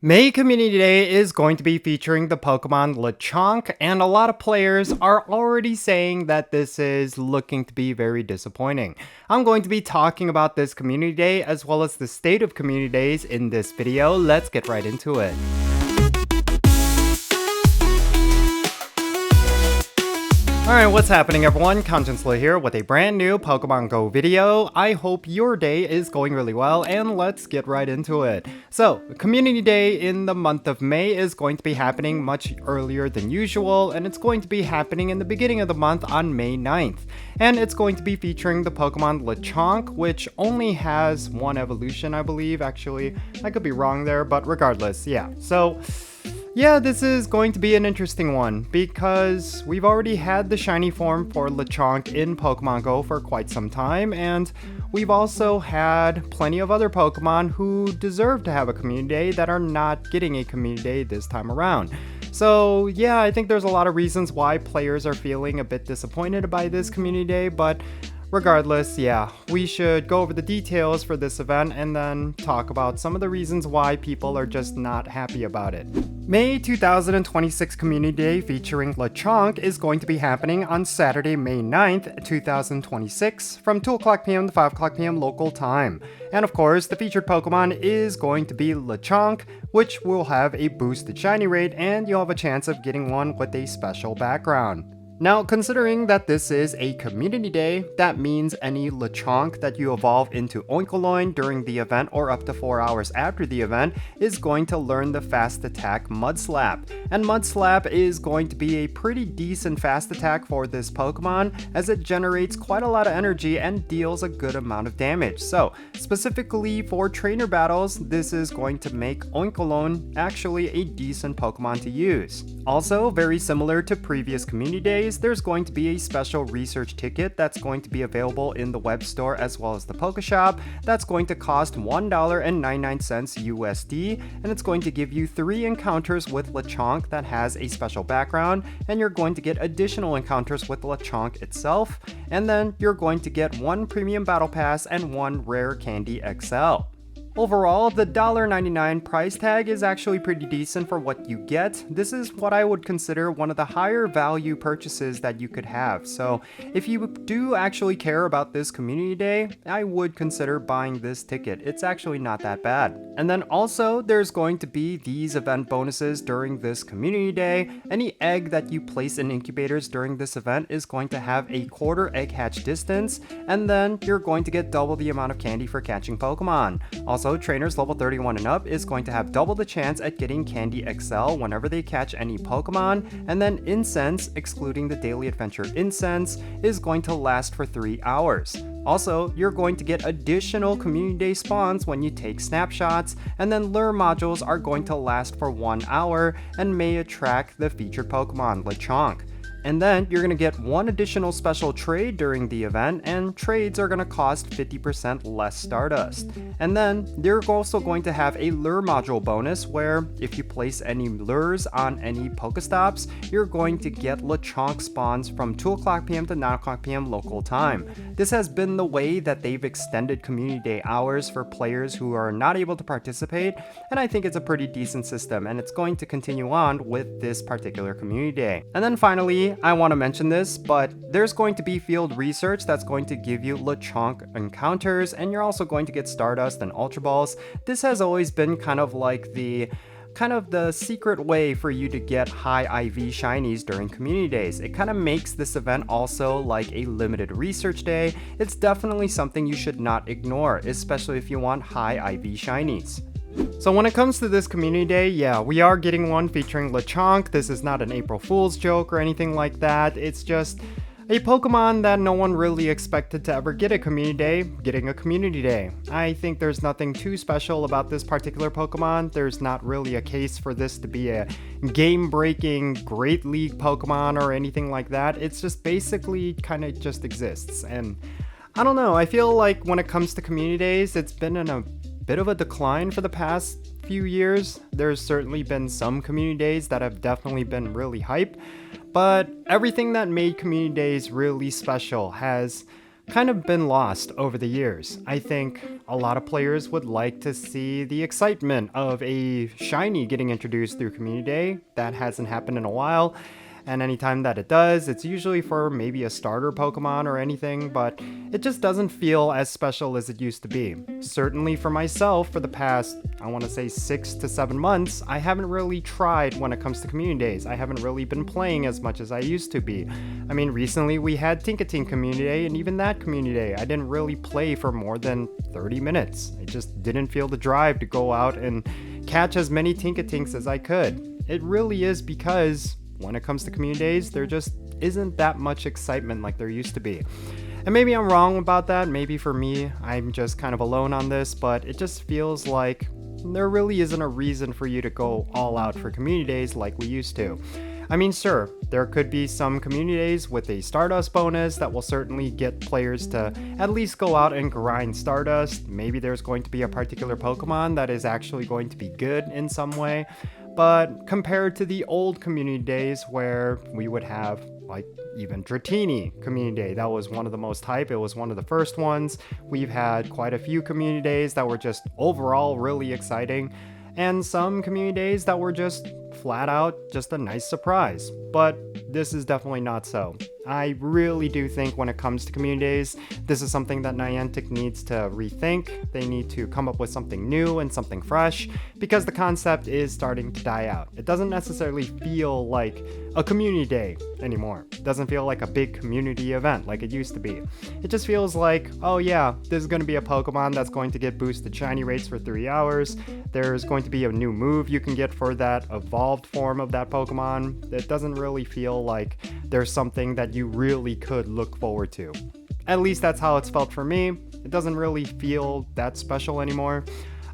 May Community Day is going to be featuring the Pokemon Lechonk, and a lot of players are already saying that this is looking to be very disappointing. I'm going to be talking about this Community Day as well as the state of Community Days in this video. Let's get right into it. Alright, what's happening everyone? Jinsula here with a brand new Pokemon GO video. I hope your day is going really well, and let's get right into it. So, Community Day in the month of May is going to be happening much earlier than usual, and it's going to be happening in the beginning of the month on May 9th. And it's going to be featuring the Pokemon Lechonk, which only has one evolution, I believe. Actually, I could be wrong there, but regardless, yeah. So, yeah, this is going to be an interesting one because we've already had the shiny form for Lechonk in Pokemon GO for quite some time, and we've also had plenty of other Pokemon who deserve to have a Community Day that are not getting a Community Day this time around. So yeah, I think there's a lot of reasons why players are feeling a bit disappointed by this Community Day, but regardless, yeah, we should go over the details for this event and then talk about some of the reasons why people are just not happy about it. May 2026 Community Day featuring Lechonk is going to be happening on Saturday, May 9th, 2026 from 2 o'clock p.m. to 5 o'clock p.m. local time. And of course, the featured Pokemon is going to be Lechonk, which will have a boosted shiny rate, and you'll have a chance of getting one with a special background. Now, considering that this is a Community Day, that means any Lechonk that you evolve into Oinkologne during the event or up to 4 hours after the event is going to learn the fast attack Mud Slap. And Mud Slap is going to be a pretty decent fast attack for this Pokemon as it generates quite a lot of energy and deals a good amount of damage. So, specifically for trainer battles, this is going to make Oinkologne actually a decent Pokemon to use. Also, very similar to previous Community Days, there's going to be a special research ticket that's going to be available in the web store as well as the Pokeshop. That's going to cost $1.99 USD, and it's going to give you 3 encounters with Lechonk that has a special background, and you're going to get additional encounters with Lechonk itself, and then you're going to get 1 premium battle pass and 1 rare candy XL. Overall, the $1.99 price tag is actually pretty decent for what you get. This is what I would consider one of the higher value purchases that you could have. So if you do actually care about this Community Day, I would consider buying this ticket. It's actually not that bad. And then also, there's going to be these event bonuses during this Community Day. Any egg that you place in incubators during this event is going to have a quarter egg hatch distance, and then you're going to get double the amount of candy for catching Pokemon. Also, trainers level 31 and up is going to have double the chance at getting Candy XL whenever they catch any Pokemon, and then Incense, excluding the Daily Adventure Incense, is going to last for 3 hours. Also, you're going to get additional Community Day spawns when you take snapshots, and then lure modules are going to last for 1 hour and may attract the featured Pokemon, Lechonk. And then you're going to get 1 additional special trade during the event, and trades are going to cost 50% less Stardust. And then you're also going to have a lure module bonus where if you place any lures on any Pokestops, you're going to get Lechonk spawns from 2 o'clock p.m. to 9 o'clock p.m. local time. This has been the way that they've extended Community Day hours for players who are not able to participate, and I think it's a pretty decent system, and it's going to continue on with this particular Community Day. And then finally, I want to mention this, but there's going to be field research that's going to give you Lechonk encounters, and you're also going to get Stardust and Ultra Balls. This has always been kind of the secret way for you to get high IV shinies during Community Days. It kind of makes this event also like a limited research day. It's definitely something you should not ignore, especially if you want high IV shinies. So when it comes to this Community Day, yeah, we are getting one featuring Lechonk. This is not an April Fool's joke or anything like that. It's just a Pokemon that no one really expected to ever get a Community Day, getting a Community Day. I think there's nothing too special about this particular Pokemon. There's not really a case for this to be a game-breaking Great League Pokemon or anything like that. It's just basically kind of just exists. And I don't know, I feel like when it comes to Community Days, it's been in a bit of a decline for the past few years. There's certainly been some Community Days that have definitely been really hype, but everything that made Community Days really special has kind of been lost over the years. I think a lot of players would like to see the excitement of a shiny getting introduced through Community Day. That hasn't happened in a while. And anytime that it does, it's usually for maybe a starter Pokemon or anything, but it just doesn't feel as special as it used to be. Certainly for myself, for the past, I want to say 6 to 7 months, I haven't really tried when it comes to Community Days. I haven't really been playing as much as I used to be. I mean, recently we had Tinkating Community Day, and even that Community Day, I didn't really play for more than 30 minutes. I just didn't feel the drive to go out and catch as many Tinkatinks as I could. It really is because when it comes to Community Days, there just isn't that much excitement like there used to be. And maybe I'm wrong about that. Maybe for me, I'm just kind of alone on this, but it just feels like there really isn't a reason for you to go all out for Community Days like we used to. I mean, sure, there could be some Community Days with a Stardust bonus that will certainly get players to at least go out and grind Stardust. Maybe there's going to be a particular Pokemon that is actually going to be good in some way. But compared to the old Community Days where we would have like even Dratini Community Day, that was one of the most hype. It was one of the first ones. We've had quite a few Community Days that were just overall really exciting, and some Community Days that were just flat out just a nice surprise. But this is definitely not so. I really do think when it comes to Community Days, this is something that Niantic needs to rethink. They need to come up with something new and something fresh, because the concept is starting to die out. It doesn't necessarily feel like a Community Day anymore. It doesn't feel like a big community event like it used to be. It just feels like, oh yeah, this is going to be a Pokemon that's going to get boosted shiny rates for 3 hours. There's going to be a new move you can get for that evolved form of that Pokemon. It doesn't really feel like there's something that you really could look forward to. At least that's how it's felt for me. It doesn't really feel that special anymore.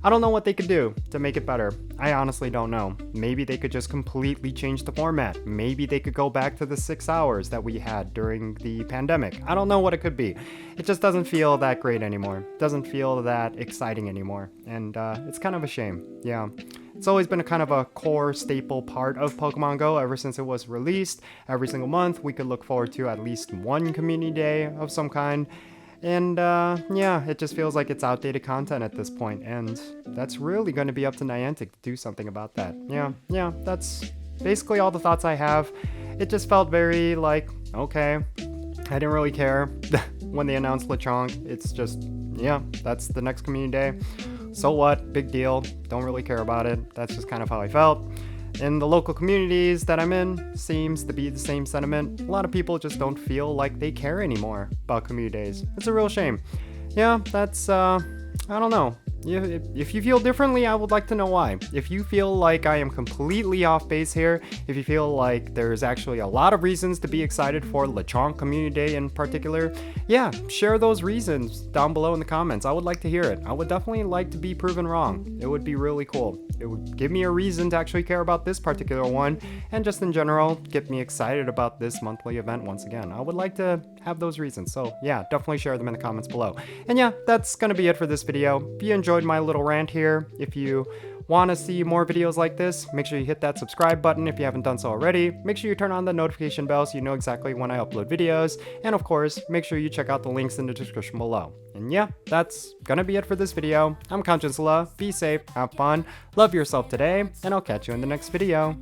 I don't know what they could do to make it better. I honestly don't know. Maybe they could just completely change the format. Maybe they could go back to the 6 hours that we had during the pandemic. I don't know what it could be. It just doesn't feel that great anymore. It doesn't feel that exciting anymore. And it's kind of a shame. Yeah. It's always been a kind of a core staple part of Pokemon Go ever since it was released. Every single month we could look forward to at least one Community Day of some kind. And yeah, it just feels like it's outdated content at this point, and that's really going to be up to Niantic to do something about that. Yeah, that's basically all the thoughts I have. It just felt very like, okay, I didn't really care when they announced Lechonk. It's just, yeah, that's the next Community Day. So what? Big deal. Don't really care about it. That's just kind of how I felt. In the local communities that I'm in, seems to be the same sentiment. A lot of people just don't feel like they care anymore about Community Days. It's a real shame. Yeah, that's, I don't know. If you feel differently, I would like to know why. If you feel like I am completely off base here, if you feel like there's actually a lot of reasons to be excited for Lechonk Community Day in particular, yeah, share those reasons down below in the comments. I would like to hear it. I would definitely like to be proven wrong. It would be really cool. It would give me a reason to actually care about this particular one, and just in general, get me excited about this monthly event once again. I would like to have those reasons, so yeah, definitely share them in the comments below. And yeah, that's gonna be it for this video. If you enjoyed my little rant here, if you want to see more videos like this, make sure you hit that subscribe button if you haven't done so already. Make sure you turn on the notification bell so you know exactly when I upload videos. And of course, make sure you check out the links in the description below. And yeah, that's gonna be it for this video. I'm Jinsula. Be safe, have fun, love yourself today, and I'll catch you in the next video.